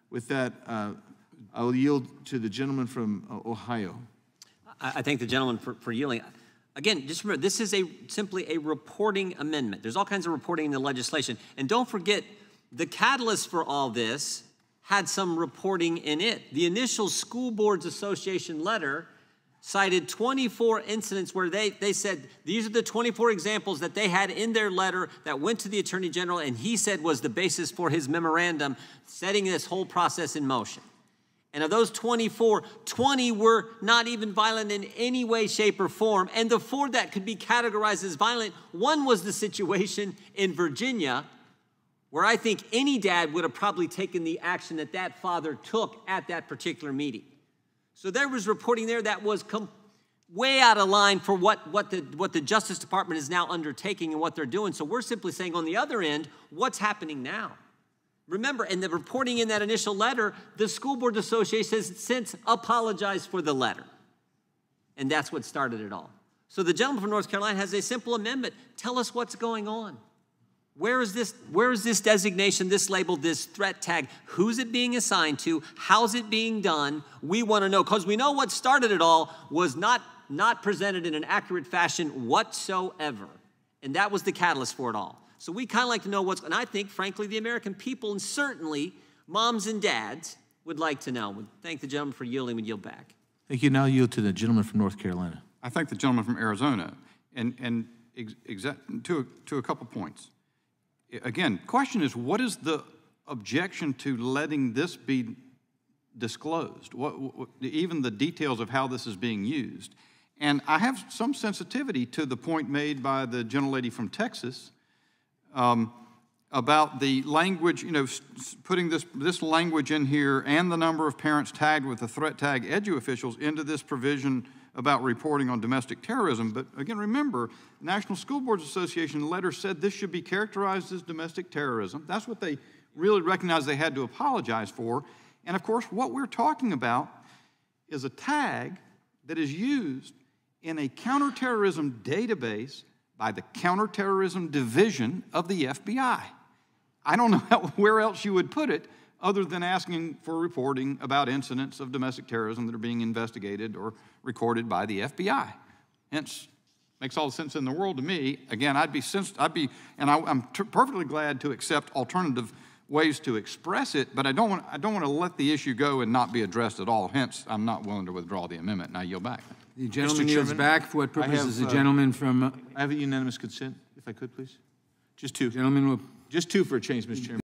With that, I will yield to the gentleman from Ohio. I thank the gentleman for yielding. Again, just remember, this is simply a reporting amendment. There's all kinds of reporting in the legislation. And don't forget, the catalyst for all this had some reporting in it. The initial School Boards Association letter cited 24 incidents where they said these are the 24 examples that they had in their letter that went to the Attorney General, and he said was the basis for his memorandum setting this whole process in motion. And of those 24, 20 were not even violent in any way, shape, or form. And the 4 that could be categorized as violent, one was the situation in Virginia, where I think any dad would have probably taken the action that that father took at that particular meeting. So there was reporting there that was way out of line for what the Justice Department is now undertaking and what they're doing. So we're simply saying on the other end, what's happening now? Remember, in the reporting in that initial letter, the School Board Association has since apologized for the letter. And that's what started it all. So the gentleman from North Carolina has a simple amendment. Tell us what's going on. Where is this designation, this label, this threat tag? Who's it being assigned to? How's it being done? We want to know, because we know what started it all was not presented in an accurate fashion whatsoever. And that was the catalyst for it all. So we kind of like to know what's, and I think, frankly, the American people, and certainly moms and dads, would like to know. We thank the gentleman for yielding. We yield back. Thank you. Now yield to the gentleman from North Carolina. I thank the gentleman from Arizona, and to a couple points. Again, question is, what is the objection to letting this be disclosed? Even the details of how this is being used. And I have some sensitivity to the point made by the gentlelady from Texas about the language, putting this language in here and the number of parents tagged with the threat tag edu officials into this provision about reporting on domestic terrorism. But again, remember, the National School Boards Association letter said this should be characterized as domestic terrorism. That's what they really recognized they had to apologize for. And of course, what we're talking about is a tag that is used in a counterterrorism database by the Counterterrorism Division of the FBI. I don't know where else you would put it other than asking for reporting about incidents of domestic terrorism that are being investigated or recorded by the FBI. Hence, makes all the sense in the world to me. Again, I'm perfectly glad to accept alternative ways to express it, but I don't want to let the issue go and not be addressed at all. Hence, I'm not willing to withdraw the amendment, and I yield back. The gentleman yields back. For what purpose is the gentleman from... I have a unanimous consent, if I could, please. Just 2. Gentleman will... Just 2 for a change, Mr. Chairman.